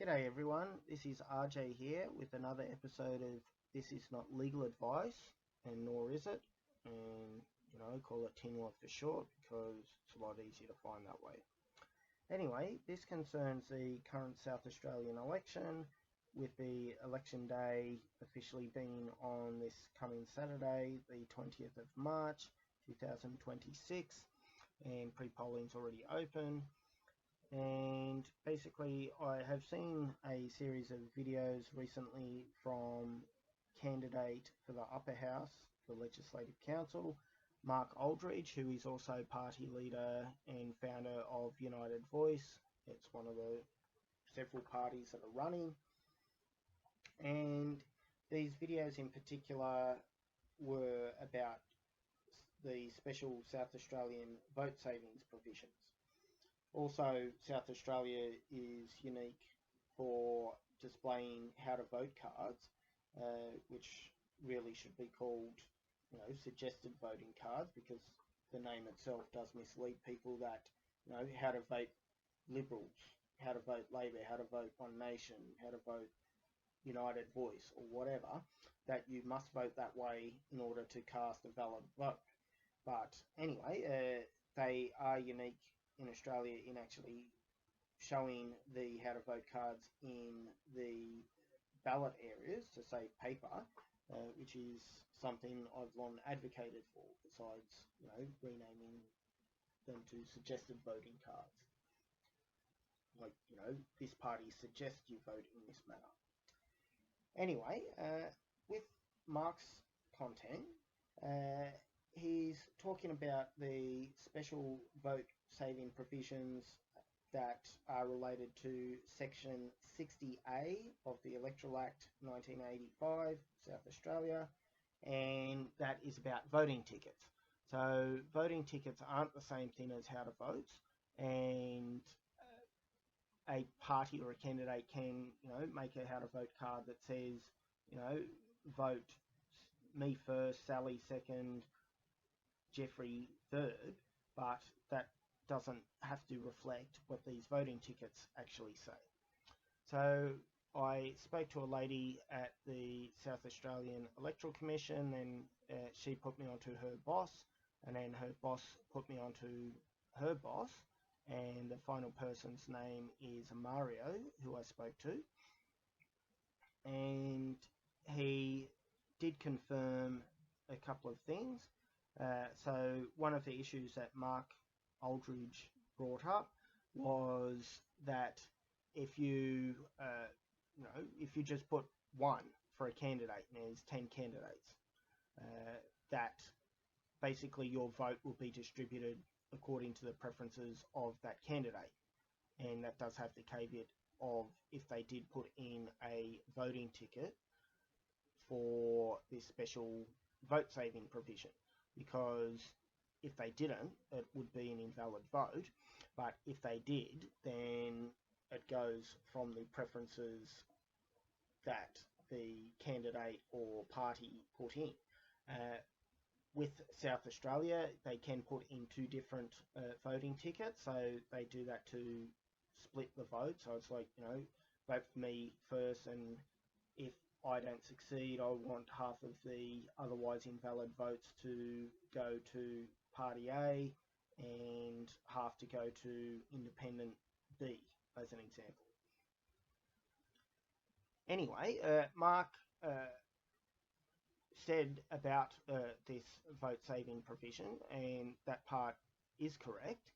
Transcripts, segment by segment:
G'day everyone, this is RJ here with another episode of This Is Not Legal Advice, and nor is it, and call it TINLA for short because it's a lot easier to find that way. Anyway, this concerns the current South Australian election, with the election day officially being on this coming Saturday, the 20th of March 2026, and pre-polling's already open. And basically I have seen a series of videos recently from candidate for the upper house, the Legislative Council, Mark Aldridge, who is also party leader and founder of United Voice. It's one of the several parties that are running. And these videos in particular were about the special South Australian vote savings provisions. Also, South Australia is unique for displaying how to vote cards, which really should be called, suggested voting cards, because the name itself does mislead people that, how to vote Liberals, how to vote Labor, how to vote One Nation, how to vote United Voice, or whatever, that you must vote that way in order to cast a valid vote. But anyway, they are unique in Australia in actually showing the how to vote cards in the ballot areas to save paper, which is something I've long advocated for, besides renaming them to suggested voting cards. Like, this party suggests you vote in this manner. Anyway, with Mark's content, he's talking about the special vote saving provisions that are related to Section 60A of the Electoral Act 1985, South Australia, and that is about voting tickets. So voting tickets aren't the same thing as how to vote, and a party or a candidate can, make a how to vote card that says, vote me first, Sally second, Jeffrey third, but that doesn't have to reflect what these voting tickets actually say. So I spoke to a lady at the South Australian Electoral Commission, and she put me onto her boss, and then her boss put me onto her boss, and the final person's name is Mario, who I spoke to, and he did confirm a couple of things. So one of the issues that Mark Aldridge brought up was that if you if you just put one for a candidate and there's 10 candidates, that basically your vote will be distributed according to the preferences of that candidate, and that does have the caveat of if they did put in a voting ticket for this special vote saving provision, because if they didn't, it would be an invalid vote, but if they did, then it goes from the preferences that the candidate or party put in. With South Australia, they can put in two different voting tickets, so they do that to split the vote. So it's like, vote for me first, and if I don't succeed, I want half of the otherwise invalid votes to go to Party A and half to go to Independent B, as an example. Anyway, Mark said about this vote saving provision, and that part is correct.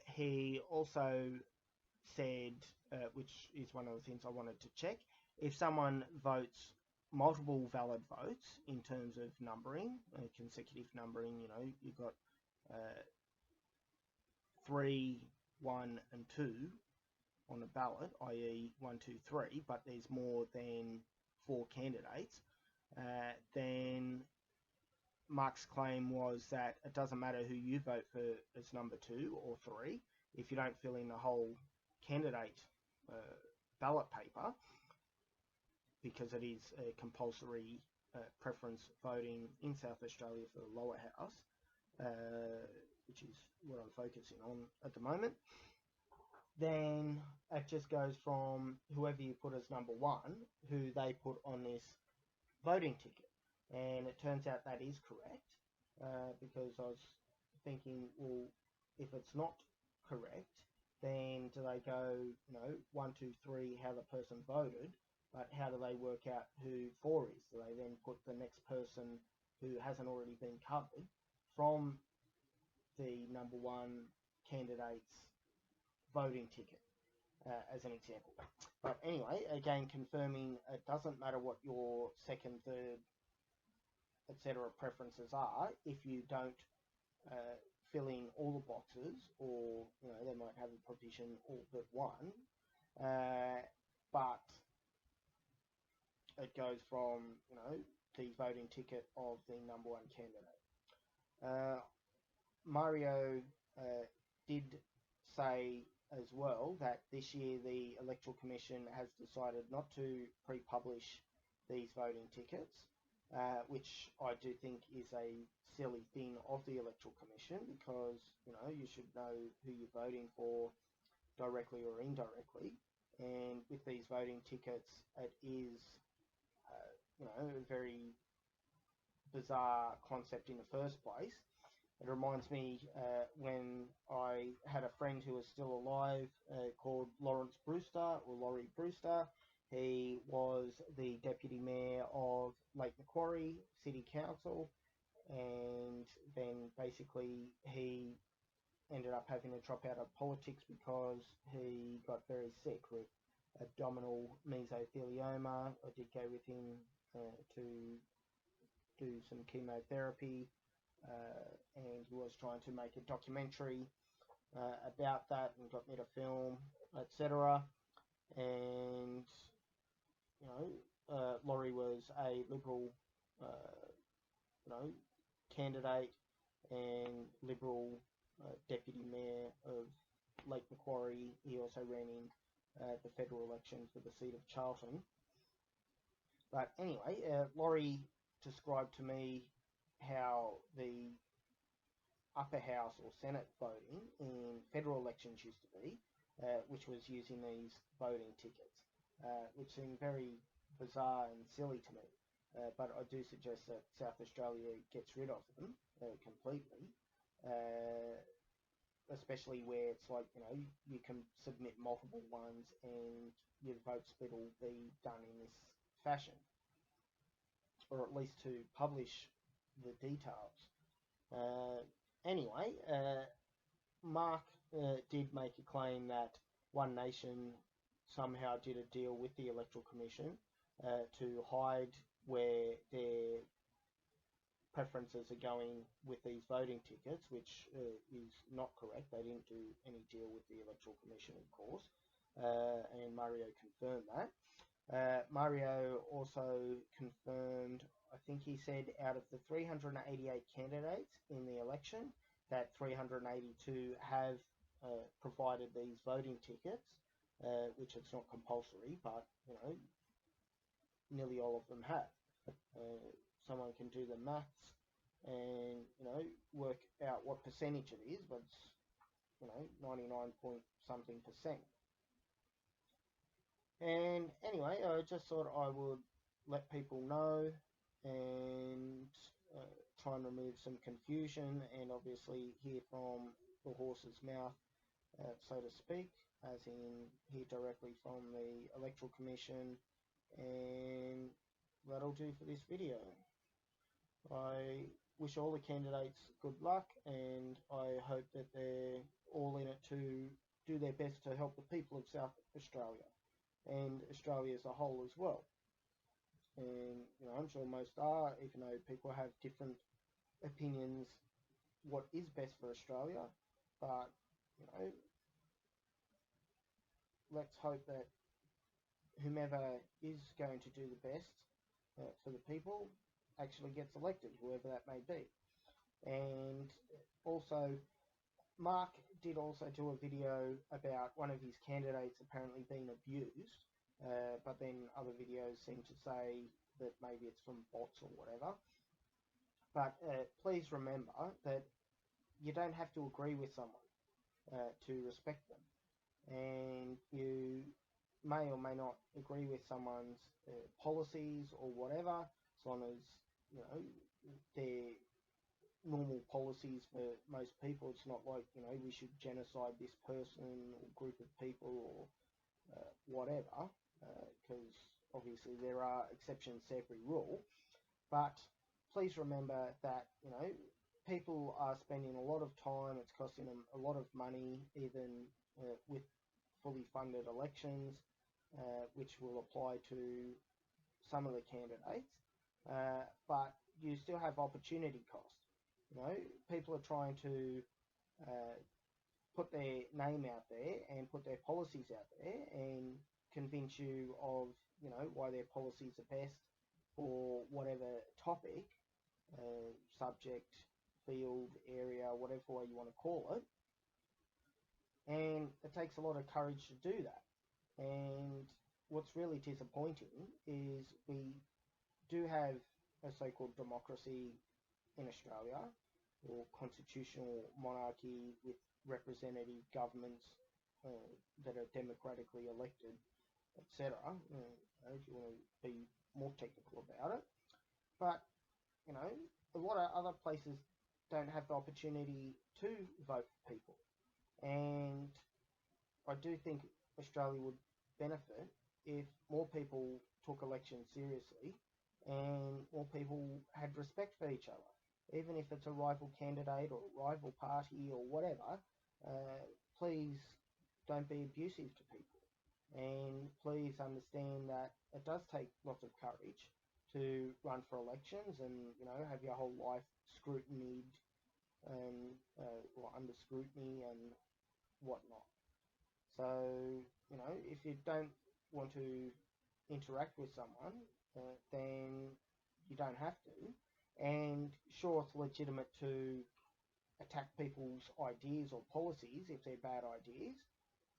He also said, which is one of the things I wanted to check, if someone votes multiple valid votes in terms of numbering, consecutive numbering, you've got 3, 1 and 2 on a ballot, i.e. 1, 2, 3, but there's more than 4 candidates, then Mark's claim was that it doesn't matter who you vote for as number 2 or 3, if you don't fill in the whole candidate ballot paper, because it is a compulsory preference voting in South Australia for the lower house, which is what I'm focusing on at the moment, then it just goes from whoever you put as number one, who they put on this voting ticket. And it turns out that is correct, because I was thinking, well, if it's not correct, then do they go, 1, 2, 3, how the person voted, but how do they work out who 4 is? Do they then put the next person who hasn't already been covered from the number one candidate's voting ticket, as an example? But anyway, again, confirming it doesn't matter what your second, third, etc. preferences are if you don't fill in all the boxes, or they might have a provision all but one, but it goes from the voting ticket of the number one candidate. Mario did say as well that this year the Electoral Commission has decided not to pre-publish these voting tickets, which I do think is a silly thing of the Electoral Commission, because you should know who you're voting for directly or indirectly. And with these voting tickets, it is a very bizarre concept in the first place. It reminds me when I had a friend who was still alive called Lawrence Brewster, or Laurie Brewster. He was the Deputy Mayor of Lake Macquarie City Council, and then basically he ended up having to drop out of politics because he got very sick with abdominal mesothelioma. I did go with him to do some chemotherapy, and he was trying to make a documentary about that and got me to film, etc. And Laurie was a Liberal, candidate and Liberal Deputy Mayor of Lake Macquarie. He also ran in the federal election for the seat of Charlton. But anyway, Laurie described to me how the upper house or Senate voting in federal elections used to be, which was using these voting tickets, which seemed very bizarre and silly to me. But I do suggest that South Australia gets rid of them completely, especially where it's like, you can submit multiple ones and your vote split will be done in this fashion, or at least to publish the details. Anyway, Mark did make a claim that One Nation somehow did a deal with the Electoral Commission to hide where their preferences are going with these voting tickets, which is not correct. They didn't do any deal with the Electoral Commission, of course, and Mario confirmed that. Mario also confirmed, I think he said, out of the 388 candidates in the election, that 382 have provided these voting tickets, which it's not compulsory, but nearly all of them have. Someone can do the maths and work out what percentage it is, but it's 99 point something percent. And anyway, I just thought I would let people know and try and remove some confusion, and obviously hear from the horse's mouth, so to speak, as in hear directly from the Electoral Commission. And that'll do for this video. I wish all the candidates good luck, and I hope that they're all in it to do their best to help the people of South Australia and Australia as a whole as well. And I'm sure most are, even though people have different opinions what is best for Australia. But let's hope that whomever is going to do the best for the people actually gets elected, whoever that may be. And also, Mark did also do a video about one of his candidates apparently being abused, but then other videos seem to say that maybe it's from bots or whatever. But please remember that you don't have to agree with someone to respect them. and you may or may not agree with someone's policies or whatever, as long as they're normal policies for most people. It's not like we should genocide this person or group of people or whatever, because obviously there are exceptions to every rule. But please remember that people are spending a lot of time. It's costing them a lot of money, even with fully funded elections, which will apply to some of the candidates. But you still have opportunity cost. People are trying to put their name out there and put their policies out there and convince you of why their policies are best for whatever topic, subject, field, area, whatever way you want to call it. And it takes a lot of courage to do that. And what's really disappointing is we do have a so-called democracy in Australia, or constitutional monarchy with representative governments that are democratically elected, etc. If you want to be more technical about it. But, a lot of other places don't have the opportunity to vote for people. And I do think Australia would benefit if more people took elections seriously and more people had respect for each other. Even if it's a rival candidate or a rival party or whatever, please don't be abusive to people. And please understand that it does take lots of courage to run for elections and, have your whole life scrutinied and or under scrutiny and whatnot. So, if you don't want to interact with someone, then you don't have to. And sure, it's legitimate to attack people's ideas or policies if they're bad ideas,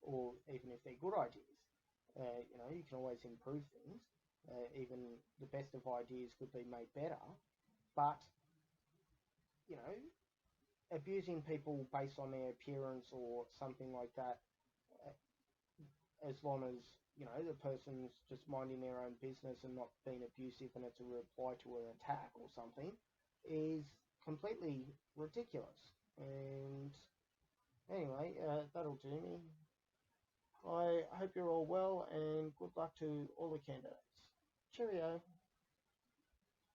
or even if they're good ideas. You can always improve things. Even the best of ideas could be made better. But, abusing people based on their appearance or something like that, as long as the person's just minding their own business and not being abusive and it's a reply to an attack or something, is completely ridiculous. And anyway, that'll do me. I hope you're all well, and good luck to all the candidates. Cheerio.